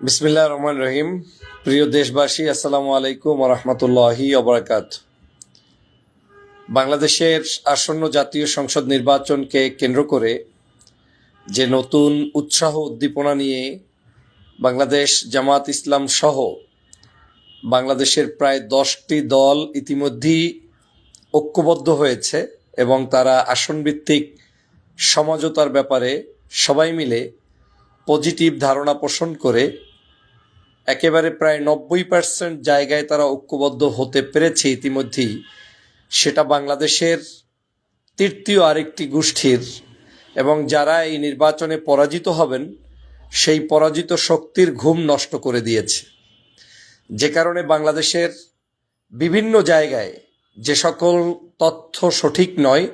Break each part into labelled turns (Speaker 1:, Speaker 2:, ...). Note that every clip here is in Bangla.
Speaker 1: বিসমিল্লাহির রহমানির রহিম। প্রিয় দেশবাসী, আসসালামু আলাইকুম ওয়া রাহমাতুল্লাহি ওয়া বারাকাতুহু। বাংলাদেশের আসন্ন জাতীয় সংসদ নির্বাচনকে কেন্দ্র করে যে নতুন উৎসাহ উদ্দীপনা নিয়ে বাংলাদেশ জামাত ইসলাম সহ বাংলাদেশের প্রায় 10টি দল ইতিমধ্যেই ঐক্যবদ্ধ হয়েছে এবং তারা আসনভিত্তিক সমঝোতার ব্যাপারে সবাই মিলে পজিটিভ ধারণা পোষণ করে একেবারে প্রায় 90% জায়গায় তারা ঐক্যবদ্ধ হতে পেরেছে ইতিমধ্যেই। সেটা বাংলাদেশের তৃতীয় আরেকটি গোষ্ঠীর, এবং যারা এই নির্বাচনে পরাজিত হবেন সেই পরাজিত শক্তির ঘুম নষ্ট করে দিয়েছে। যে কারণে বাংলাদেশের বিভিন্ন জায়গায় যে সকল তথ্য সঠিক নয়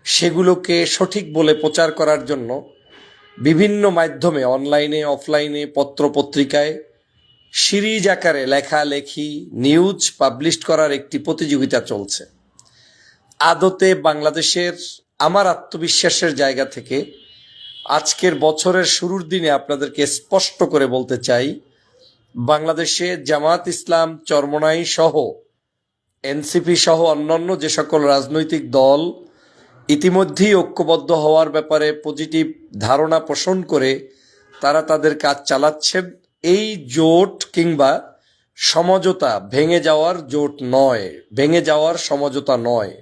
Speaker 1: সেগুলোকে সঠিক বলে প্রচার করার জন্য বিভিন্ন মাধ্যমে, অনলাইনে অফলাইনে, পত্রপত্রিকায় সিরিজ আকারে লেখালেখি নিউজ পাবলিশ করার একটি প্রতিযোগিতা চলছে। আদতে বাংলাদেশের, আমার আত্মবিশ্বাসের জায়গা থেকে আজকের বছরের শুরুর দিনে আপনাদেরকে স্পষ্ট করে বলতে চাই, বাংলাদেশে জামাত ইসলাম, চরমোনাই সহ এনসিপি সহ অন্যান্য যে সকল রাজনৈতিক দল ইতিমধ্যেই ঐক্যবদ্ধ হওয়ার ব্যাপারে পজিটিভ ধারণা পোষণ করে তারা তাদের কাজ চালাচ্ছেন। এই জোট কিংবা সমঝোতা ভেঙে যাওয়ার জোট নয়, ভেঙে যাওয়ার সমঝোতা নয়।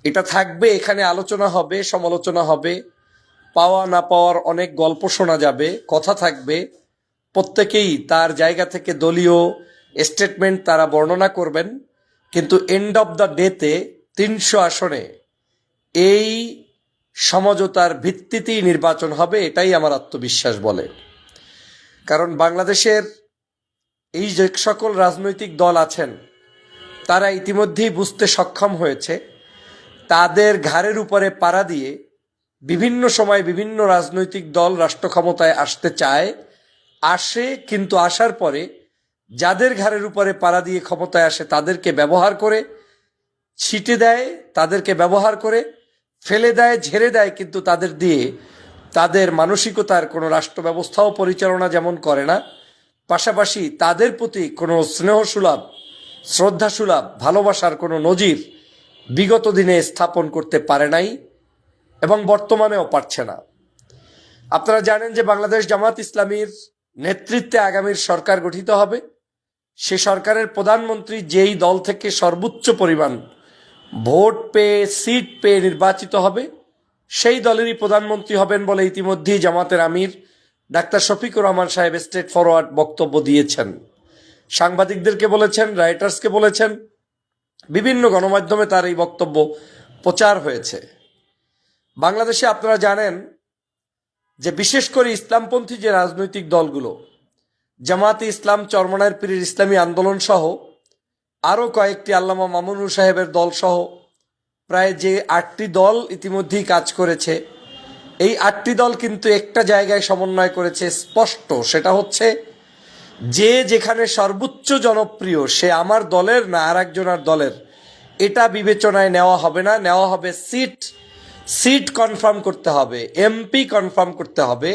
Speaker 1: এটা থাকবে, এখানে আলোচনা হবে, সমালোচনা হবে, পাওয়া না পাওয়ার অনেক গল্প শোনা যাবে, কথা থাকবে। প্রত্যেকেই তার জায়গা থেকে দলীয় স্টেটমেন্ট তারা বর্ণনা করবেন, কিন্তু এন্ড অব দ্য ডেতে 300 আসনে এই সমঝোতার ভিত্তিতেই নির্বাচন হবে, এটাই আমার আত্মবিশ্বাস বলে। কারণ বাংলাদেশের এই যে সকল রাজনৈতিক দল আছেন তারা ইতিমধ্যেই বুঝতে সক্ষম হয়েছে, তাদের ঘাড়ের উপরে পাড়া দিয়ে বিভিন্ন সময় বিভিন্ন রাজনৈতিক দল রাষ্ট্র ক্ষমতায় আসতে চায়, আসে, কিন্তু আসার পরে যাদের ঘাড়ের উপরে পাড়া দিয়ে ক্ষমতায় আসে তাদেরকে ব্যবহার করে ছিটে দেয়, তাদেরকে ব্যবহার করে ফেলে দেয়, ঝেড়ে দেয়, কিন্তু তাদের দিয়ে তাদের মানসিকতার কোনো রাষ্ট্র ব্যবস্থাও পরিচালনা যেমন করে না, পাশাপাশি তাদের প্রতি কোনো স্নেহসুলভ, শ্রদ্ধাসুলভ, ভালোবাসার কোনো নজির বিগত দিনে স্থাপন করতে পারে নাই এবং বর্তমানেও পারছে না। আপনারা জানেন যে বাংলাদেশ জামাত ইসলামীর নেতৃত্বে আগামীর সরকার গঠিত হবে। সে সরকারের প্রধানমন্ত্রী যেই দল থেকে সর্বোচ্চ পরিমাণ ভোট পেয়ে, সিট পেয়ে নির্বাচিত হবে, সেই দলেরই প্রধানমন্ত্রী হবেন বলে ইতিমধ্যেই জামাতের আমির ডাক্তার শফিকুর রহমান সাহেব স্ট্রেট ফরওয়ার্ড বক্তব্য দিয়েছেন। সাংবাদিকদেরকে বলেছেন, রাইটার্সকে বলেছেন, বিভিন্ন গণমাধ্যমে তার এই বক্তব্য প্রচার হয়েছে। বাংলাদেশে আপনারা জানেন যে বিশেষ করে ইসলামপন্থী যে রাজনৈতিক দলগুলো, জামাতে ইসলাম, চরমোনাইয়ের পীরের ইসলামী আন্দোলন সহ আরও কয়েকটি, আল্লামা মামুনুর সাহেবের দল সহ প্রায় যে 8টি দল ইতিমধ্যেই কাজ করেছে, এই 8টি দল কিন্তু একটা জায়গায় সমন্বয় করেছে স্পষ্ট, সেটা হচ্ছে যে যেখানে সর্বোচ্চ জনপ্রিয় সে আমার দলের না আর একজনের দলের, এটা বিবেচনায় নেওয়া হবে না। নেওয়া হবে সিট কনফার্ম করতে হবে, এমপি কনফার্ম করতে হবে,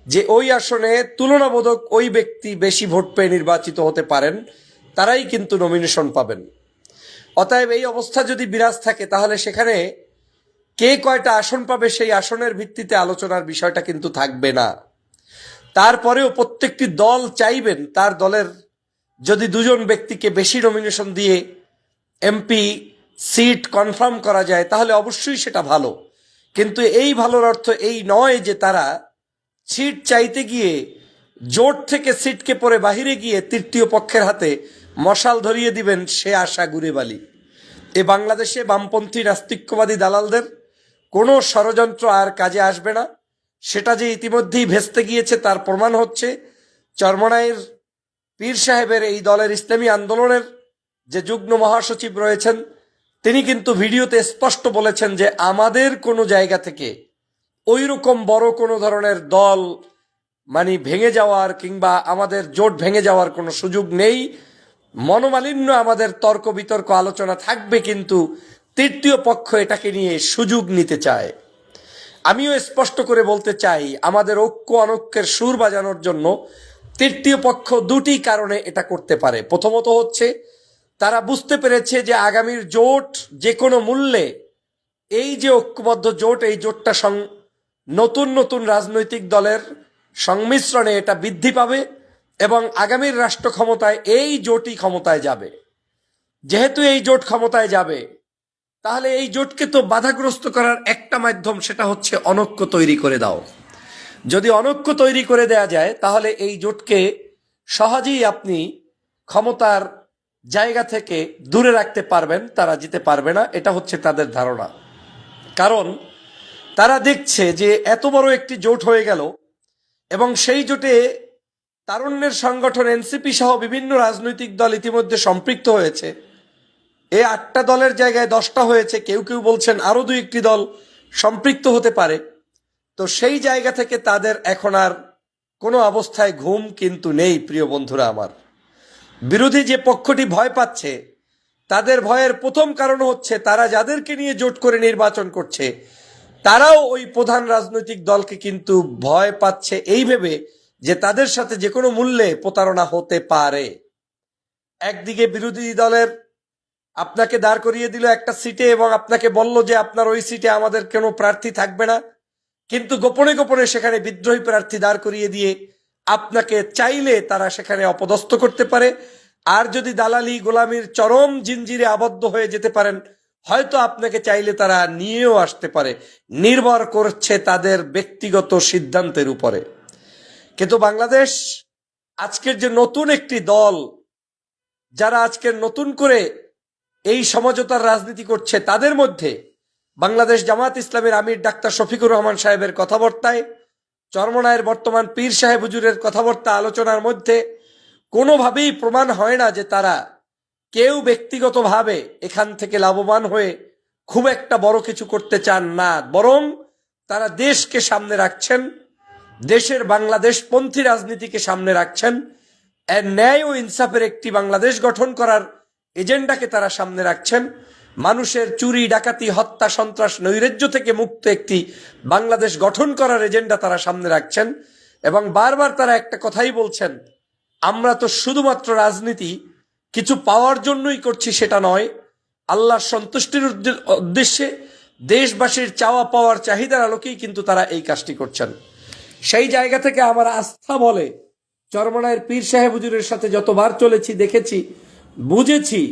Speaker 1: যে ওই আসনে তুলনাবোধক ওই ব্যক্তি বেশি ভোট পেয়ে নির্বাচিত হতে পারেন, তারাই কিন্তু নমিনেশন পাবেন। অতএব এই অবস্থা যদি বিরাজ থাকে তাহলে সেখানে কে কয়টা আসন পাবে সেই আসনের ভিত্তিতে আলোচনার বিষয়টা কিন্তু থাকবে না। তারপরেও প্রত্যেকটি দল চাইবেন তার দলের যদি 2জন ব্যক্তিকে বেশি নমিনেশন দিয়ে এমপি সিট কনফার্ম করা যায় তাহলে অবশ্যই সেটা ভালো। কিন্তু এই ভালোর অর্থ এই নয় যে তারা সিট চাইতে গিয়ে জোট থেকে সিটকে পরে বাহিরে গিয়ে তৃতীয় পক্ষের হাতে মশাল ধরিয়ে দিবেন, সে আশা ঘুরে বালি। এ বাংলাদেশে বামপন্থী নাস্তিক্যবাদী দালালদের কোনো ষড়যন্ত্র আর কাজে আসবে না। সেটা যে ইতিমধ্যেই ভেস্তে গিয়েছে তার প্রমাণ হচ্ছে চরমোনাইয়ের পীর সাহেবের এই দলের ইসলামী আন্দোলনের যে যুগ্ম মহাসচিব রয়েছেন তিনি কিন্তু ভিডিওতে স্পষ্ট বলেছেন যে আমাদের কোনো জায়গা থেকে ওই রকম বড় কোনো ধরনের দল ভেঙে যাওয়ার কিংবা আমাদের জোট ভেঙে যাওয়ার কোনো সুযোগ নেই। মনোমালিন্য, আমাদের তর্ক বিতর্ক আলোচনা থাকবে, কিন্তু তৃতীয় পক্ষ এটাকে নিয়ে সুযোগ নিতে চায়। আমিও স্পষ্ট করে বলতে চাই, আমাদের ঐক্য অনৈক্যের সুর বাজানোর জন্য তৃতীয় পক্ষ দুটি কারণে এটা করতে পারে। প্রথমত হচ্ছে তারা বুঝতে পেরেছে যে আগামীর জোট যে কোনো মূল্যে, এই যে ঐক্যবদ্ধ জোট, এই জোটটা নতুন নতুন রাজনৈতিক দলের সংমিশ্রণে এটা বৃদ্ধি পাবে এবং আগামীর রাষ্ট্র ক্ষমতায় এই জোটই ক্ষমতায় যাবে। যেহেতু এই জোট ক্ষমতায় যাবে, তাহলে এই জোটকে তো বাধাগ্রস্ত করার একটা মাধ্যম, সেটা হচ্ছে অনৈক্য তৈরি করে দাও। যদি অনৈক্য তৈরি করে দেয়া যায়, তাহলে এই জোটকে সহজেই আপনি ক্ষমতার জায়গা থেকে দূরে রাখতে পারবেন, তারা যেতে পারবে না। এটা হচ্ছে তাদের ধারণা। কারণ তারা দেখছে যে এত বড় একটি জোট হয়ে গেল এবং সেই জোটে তারুণ্যের সংগঠন এনসিপি সহ বিভিন্ন রাজনৈতিক দল ইতিমধ্যে সম্পৃক্ত হয়েছে। এই 8টা দলের জায়গায় 10টা হয়েছে, কেউ কেউ বলছেন আরো 2-1টি দল সম্পৃক্ত হতে পারে। তো সেই জায়গা থেকে তাদের এখন আর কোনো অবস্থায় ঘুম কিন্তু নেই। প্রিয় বন্ধুরা আমার, বিরোধী যে পক্ষটি ভয় পাচ্ছে, তাদের ভয়ের প্রথম কারণ হচ্ছে তারা যাদেরকে নিয়ে জোট করে নির্বাচন করছে, তারাও ওই প্রধান রাজনৈতিক দলকে কিন্তু ভয় পাচ্ছে এই ভেবে যে তাদের সাথে যে কোনো মূল্যে প্রতারণা হতে পারে। একদিকে বিরোধী দলের আপনাকে দাঁড় করিয়ে দিল একটা সিটে এবং আপনাকে বলল যে আপনার ওই সিটে আমাদের কোনো প্রার্থী থাকবে না, কিন্তু গোপনে গোপনে সেখানে বিদ্রোহী প্রার্থী দাঁড় করিয়ে দিয়ে আপনাকে চাইলে তারা সেখানে অপদস্থ করতে পারে। আর যদি দালালি গোলামির চরম জিনজিরে আবদ্ধ হয়ে যেতে পারেন, হয়তো আপনাকে চাইলে তারা নিয়েও আসতে পারে। নির্ভর করছে তাদের ব্যক্তিগত সিদ্ধান্তের উপরে। কিন্তু বাংলাদেশ আজকের যে নতুন একটি দল, যারা আজকের নতুন করে এই সমঝোতার রাজনীতি করছে, তাদের মধ্যে বাংলাদেশ জামাত ইসলামের আমির ডাক্তার শফিকুর রহমান সাহেবের কথাবার্তায়, চরমনায়ের বর্তমান পীর সাহেব হুজুরের কথাবার্তা আলোচনার মধ্যে কোনোভাবেই প্রমাণ হয় না যে তারা কেউ ব্যক্তিগতভাবে এখান থেকে লাভবান হয়ে খুব একটা বড় কিছু করতে চান না, বরং তারা দেশকে সামনে রাখছেন, দেশের বাংলাদেশপন্থী রাজনীতিকে সামনে রাখছেন, ন্যায় ও ইনসাফের একটি বাংলাদেশ গঠন করার এজেন্ডাকে তারা সামনে রাখছেন, মানুষের চুরি ডাকাতি হত্যা সন্ত্রাস নৈরাজ্য থেকে মুক্ত একটি বাংলাদেশ গঠন করার এজেন্ডা তারা সামনে রাখছেন। এবং বারবার তারা একটা কথাই বলছেন, আমরা তো শুধুমাত্র রাজনীতি কিছু পাওয়ার জন্যই করছি সেটা নয়, আল্লাহর সন্তুষ্টির উদ্দেশ্যে দেশবাসীর চাওয়া পাওয়ার চাহিদার আলোকেই কিন্তু তারা এই কাজটি করছেন। সেই জায়গা থেকে আমার আস্থা বলে, চরমনায়ের পীর সাহেব হুজুরের সাথে যতবার চলেছি, দেখেছি, বুঝেছি,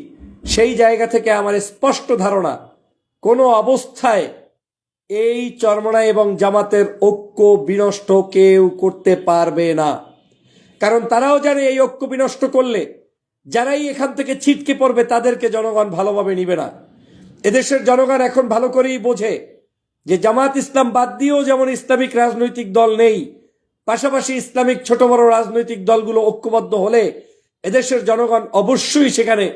Speaker 1: সেই জায়গা থেকে আমার স্পষ্ট ধারণা কোনো অবস্থায় এই চরমনাই এবং জামাতের ঐক্য বিনষ্ট কেউ করতে পারবে না। কারণ তারাও জানে এই ঐক্য বিনষ্ট করলে যারাই এখান থেকে ছিটকে পড়বে তাদেরকে জনগণ ভালোভাবে নিবে না। এদেশের জনগণ এখন ভালো করেই বোঝে যে জামাত ইসলাম বাদ দিয়েও যেমন ইসলামিক রাজনৈতিক দল নেই, পাশাপাশি ইসলামিক ছোট বড় রাজনৈতিক দলগুলো ঐক্যবদ্ধ হলে এদেশের জনগণ অবশ্যই সেখানে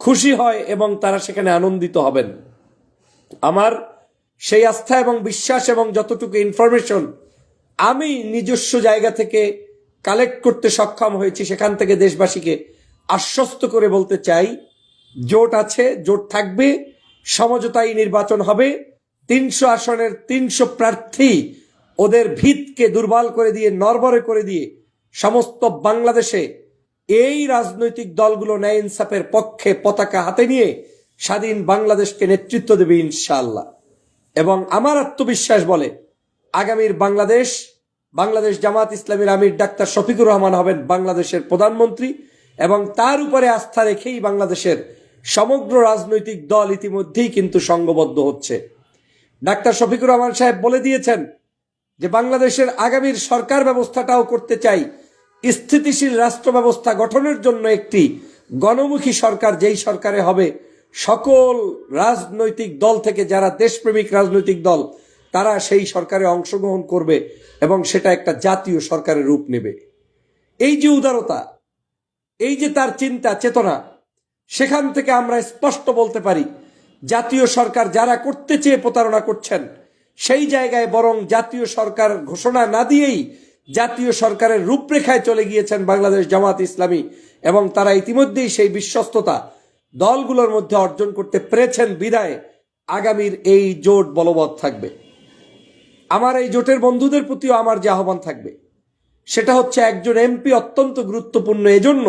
Speaker 1: খুশি হয় এবং তারা সেখানে আনন্দিত হবেন। আমার সেই আস্থা এবং বিশ্বাস এবং যতটুকু ইনফরমেশন আমি নিজস্ব জায়গা থেকে কালেক্ট করতে সক্ষম হয়েছি, সেখান থেকে দেশবাসীকে আশ্বস্ত করে বলতে চাই, জোট আছে, জোট থাকবে, সমঝোতায় নির্বাচন হবে, 300 আসনের 300 প্রার্থী ওদের ভিতকে দুর্বল করে দিয়ে, নড়বড়ে করে দিয়ে সমস্ত বাংলাদেশে এই রাজনৈতিক দলগুলো ন্যায় ইনসাফের পক্ষে পতাকা হাতে নিয়ে স্বাধীন বাংলাদেশকে নেতৃত্ব দেবে ইনশাআল্লাহ। এবং আমার আত্মবিশ্বাস বলে আগামীর বাংলাদেশ জামাত ইসলামীর আমির ডাক্তার শফিকুর রহমান হবেন বাংলাদেশের প্রধানমন্ত্রী, এবং তার উপরে আস্থা রেখেই বাংলাদেশের সমগ্র রাজনৈতিক দল ইতিমধ্যেই কিন্তু সংঘবদ্ধ হচ্ছে। ডাক্তার শফিকুর রহমান সাহেব বলে দিয়েছেন যে বাংলাদেশের আগামীর সরকার ব্যবস্থাটাও করতে চাই স্থিতিশীল রাষ্ট্র ব্যবস্থা গঠনের জন্য একটি গণমুখী সরকার, যেই সরকারে হবে সকল রাজনৈতিক দল থেকে যারা দেশপ্রেমিক রাজনৈতিক দল তারা সেই সরকারে অংশগ্রহণ করবে এবং সেটা একটা জাতীয় সরকারের রূপ নেবে। এই যে উদারতা, এই যে তার চিন্তা চেতনা, সেখান থেকে আমরা স্পষ্ট বলতে পারি জাতীয় সরকার যারা করতে চেয়ে প্রতারণা করছেন, সেই জায়গায় বরং জাতীয় সরকার ঘোষণা না দিয়েই জাতীয় সরকারের রূপরেখায় চলে গিয়েছেন বাংলাদেশ জামাত ইসলামী, এবং তারা ইতিমধ্যেই সেই বিশ্বস্ততা দলগুলোর মধ্যে অর্জন করতে পেরেছেন বিধায় আগামীর এই জোট বলবৎ থাকবে। আমার এই জোটের বন্ধুদের প্রতিও আমার যে আহ্বান থাকবে সেটা হচ্ছে একজন এমপি অত্যন্ত গুরুত্বপূর্ণ। এজন্য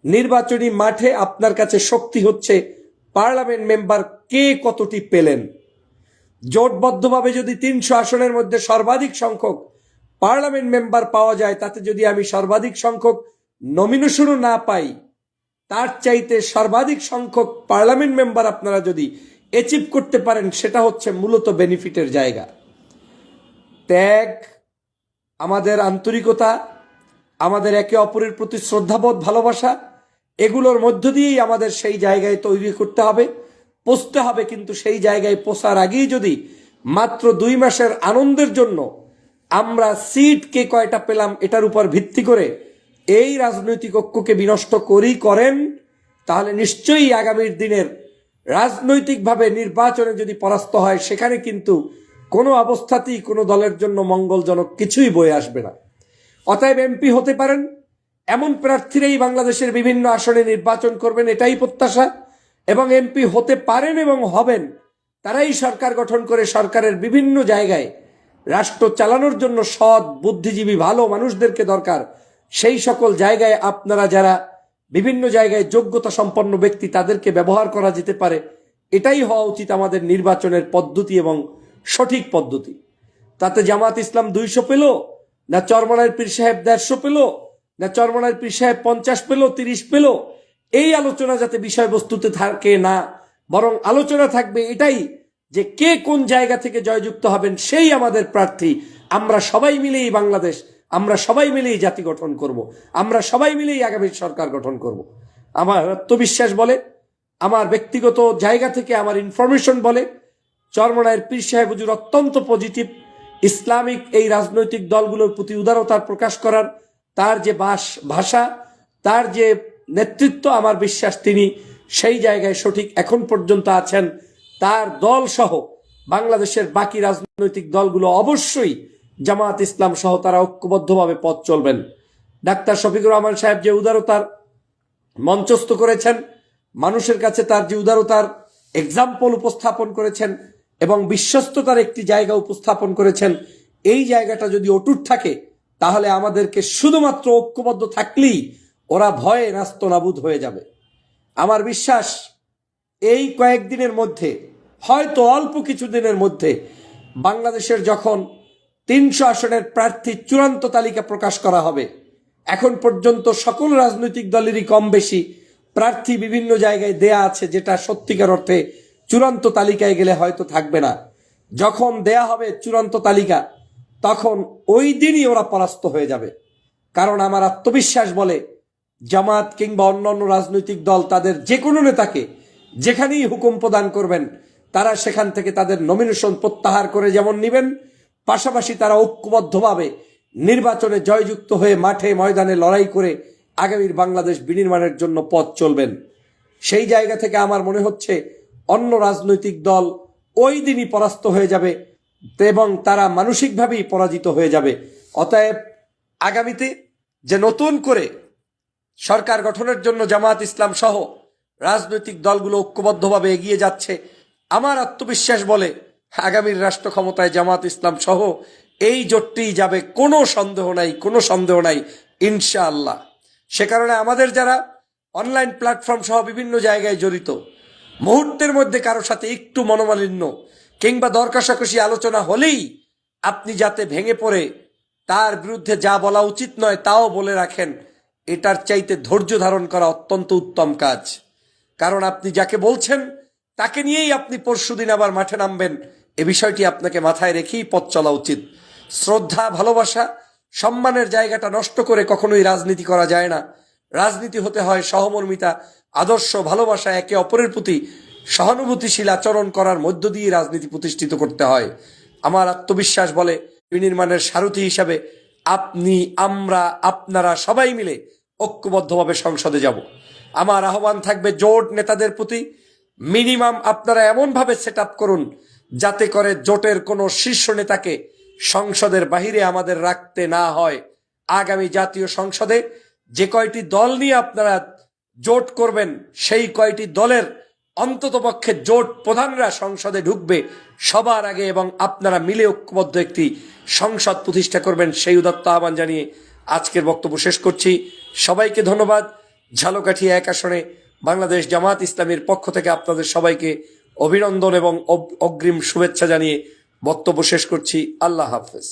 Speaker 1: নির্বাচনী মাঠে আপনার কাছে শক্তি হচ্ছে পার্লামেন্ট মেম্বার কে কতটি পেলেন। জোটবদ্ধভাবে যদি 300 আসনের মধ্যে সর্বাধিক সংখ্যক পার্লামেন্ট মেম্বার পাওয়া যায়, তাতে যদি আমি সর্বাধিক সংখ্যক নমিনেশনও না পাই, তার চাইতে সর্বাধিক সংখ্যক পার্লামেন্ট মেম্বার আপনারা যদি অ্যাচিভ করতে পারেন, সেটা হচ্ছে মূলত বেনিফিটের জায়গা। ত্যাগ, আমাদের আন্তরিকতা, আমাদের একে অপরের প্রতি শ্রদ্ধাবোধ, ভালোবাসা, এগুলোর মধ্য দিয়েই আমাদের সেই জায়গায় তৈরি করতে হবে, পৌঁছতে হবে। কিন্তু সেই জায়গায় পৌঁছার আগেই যদি মাত্র 2 মাসের আনন্দের জন্য আমরা সিট কে কয়টা পেলাম এটার উপর ভিত্তি করে এই রাজনৈতিক ঐক্যকে বিনষ্ট করেন, তাহলে নিশ্চয়ই আগামীর দিনের রাজনৈতিকভাবে নির্বাচনে যদি পরাস্ত হয়, সেখানে কিন্তু কোনো অবস্থাতেই কোনো দলের জন্য মঙ্গলজনক কিছুই বয়ে আসবে না। অতএব এমপি হতে পারেন এমন প্রার্থীরাই বাংলাদেশের বিভিন্ন আসনে নির্বাচন করবেন, এটাই প্রত্যাশা। এবং এমপি হতে পারেন এবং হবেন তারাই সরকার গঠন করে সরকারের বিভিন্ন জায়গায় রাষ্ট্র চালানোর জন্য সৎ, বুদ্ধিজীবী, ভালো মানুষদেরকে দরকার। সেই সকল জায়গায় আপনারা যারা বিভিন্ন জায়গায় যোগ্যতা সম্পন্ন ব্যক্তি, তাদেরকে ব্যবহার করা যেতে পারে। এটাই হওয়া উচিত আমাদের নির্বাচনের পদ্ধতি এবং সঠিক পদ্ধতি। তাতে জামাত ইসলাম 200 পেল না চরমনাইয়ের পীর সাহেব 150 পেল, না চরমনাইয়ের পীর সাহেব 50 পেল, 30 পেল, এই আলোচনা যাতে বিষয়বস্তুতে থাকে না, বরং আলোচনা থাকবে এটাই যে কে কোন জায়গা থেকে জয়যুক্ত হবেন, সেই আমাদের প্রার্থী। আমরা সবাই মিলেই বাংলাদেশ, আমরা সবাই মিলেই জাতি গঠন করব, আমরা সবাই মিলেই আগামী সরকার গঠন করব। আমার আত্মবিশ্বাস বলে, আমার ব্যক্তিগত জায়গা থেকে আমার ইনফরমেশন বলে, চরমনাইয়ের পীর সাহেব হুজুর অত্যন্ত পজিটিভ। ইসলামিক এই রাজনৈতিক দলগুলোর প্রতি উদারতার প্রকাশ করার তার যে ভাষা, তার যে নেতৃত্ব, আমার বিশ্বাস তিনি সেই জায়গায় সঠিক এখন পর্যন্ত আছেন। তার দল সহ বাংলাদেশের বাকি রাজনৈতিক দলগুলো অবশ্যই জামাত ইসলাম সহ তারা ঐক্যবদ্ধভাবে পথ চলবেন। ডাক্তার শফিকুর রহমান সাহেব যে উদারতার মঞ্চস্থ করেছেন, মানুষের কাছে তার যে উদারতার এক্সাম্পল উপস্থাপন করেছেন এবং বিশ্বস্ততার একটি জায়গা উপস্থাপন করেছেন, এই জায়গাটা যদি অটুট থাকে, তাহলে আমাদেরকে শুধুমাত্র ঐক্যবদ্ধ থাকলেই ওরা ভয়ে নাস্তানাবুদ হয়ে যাবে। আমার বিশ্বাস এই কয়েকদিনের মধ্যে, হয়তো অল্প কিছু দিনের মধ্যে, বাংলাদেশের যখন 300 আসনের প্রার্থী চূড়ান্ত তালিকা প্রকাশ করা হবে, এখন পর্যন্ত সকল রাজনৈতিক দলেরই কম বেশি প্রার্থী বিভিন্ন জায়গায় দেয়া আছে, যেটা সত্যিকার অর্থে চূড়ান্ত তালিকায় গেলে হয়তো থাকবে না। যখন দেয়া হবে চূড়ান্ত তালিকা, তখন ওই দিনই ওরা পরাস্ত হয়ে যাবে। কারণ আমার আত্মবিশ্বাস বলে, জামাত কিংবা অন্যান্য রাজনৈতিক দল তাদের যে কোনো নেতাকে যেখানেই হুকুম প্রদান করবেন, তারা সেখান থেকে তাদের নমিনেশন প্রত্যাহার করে যেমন নেবেন, পাশাপাশি তারা ঐক্যবদ্ধভাবে নির্বাচনে জয়যুক্ত হয়ে মাঠে ময়দানে লড়াই করে আগামীর বাংলাদেশ বিনির্মাণের জন্য পথ চলবেন। সেই জায়গা থেকে আমার মনে হচ্ছে অন্য রাজনৈতিক দল ওই দিনই পরাস্ত হয়ে যাবে এবং তারা মানসিকভাবেই পরাজিত হয়ে যাবে। অতএব আগামীতে যে নতুন করে সরকার গঠনের জন্য জামাত ইসলাম সহ রাজনৈতিক দলগুলো ঐক্যবদ্ধভাবে এগিয়ে যাচ্ছে, আমার আত্মবিশ্বাস বলে আগামীর রাষ্ট্র ক্ষমতায় জামাত ইসলাম সহ এই জোটটি যাবে, কোনো সন্দেহ নাই ইনশাআল্লাহ। সে কারণে আমাদের যারা অনলাইন প্ল্যাটফর্ম সহ বিভিন্ন জায়গায় জড়িত, মুহূর্তের মধ্যে কারো সাথে একটু মনোমালিন্য কিংবা দর কষাকষি আলোচনা হলেই আপনি যাতে ভেঙে পড়ে তার বিরুদ্ধে যা বলা উচিত নয় তাও বলে রাখেন, এটার চাইতে ধৈর্য ধারণ করা অত্যন্ত উত্তম কাজ। কারণ আপনি যাকে বলছেন তাকে নিয়েই আপনি পরশুদিন আবার মাঠে নামবেন, এ বিষয়টি আপনাকে মাথায় রেখেই পথ চলা উচিত। শ্রদ্ধা, ভালোবাসা, সম্মানের জায়গাটা নষ্ট করে কখনোই রাজনীতি করা যায় না। রাজনীতি হতে হয় সহমর্মিতা, আদর্শ, ভালোবাসা, একে অপরের প্রতি সহানুভূতিশীল আচরণ করার মধ্য দিয়ে রাজনীতি প্রতিষ্ঠিত করতে হয়। আমার আত্মবিশ্বাস বলে বিনির্মাণের সারথি হিসাবে আপনি, আমরা, আপনারা সবাই মিলে ঐক্যবদ্ধভাবে সংসদে যাব। আমার আহ্বান থাকবে জোট নেতাদের প্রতি, মিনিমাম আপনারা এমনভাবে সেট আপ করুন যাতে করে জোটের কোনো শীর্ষ নেতাকে সংসদের বাহিরে আমাদের রাখতে না হয়। আগামী জাতীয় সংসদে যে কয়টি দল নিয়ে আপনারা জোট করবেন, সেই কয়টি দলের অন্ততপক্ষে জোট প্রধানরা সংসদে ঢুকবে সবার আগে এবং আপনারা মিলে ঐক্যবদ্ধ একটি সংসদ প্রতিষ্ঠা করবেন, সেই উদাত্ত আহ্বান জানিয়ে আজকের বক্তব্য শেষ করছি। সবাইকে ধন্যবাদ। ঝালকাঠি 1 আসনে বাংলাদেশ জামাত ইসলামীর পক্ষ থেকে আপনাদের সবাইকে অভিনন্দন এবং অগ্রিম শুভেচ্ছা জানিয়ে বক্তব্য শেষ করছি। আল্লাহ হাফেজ।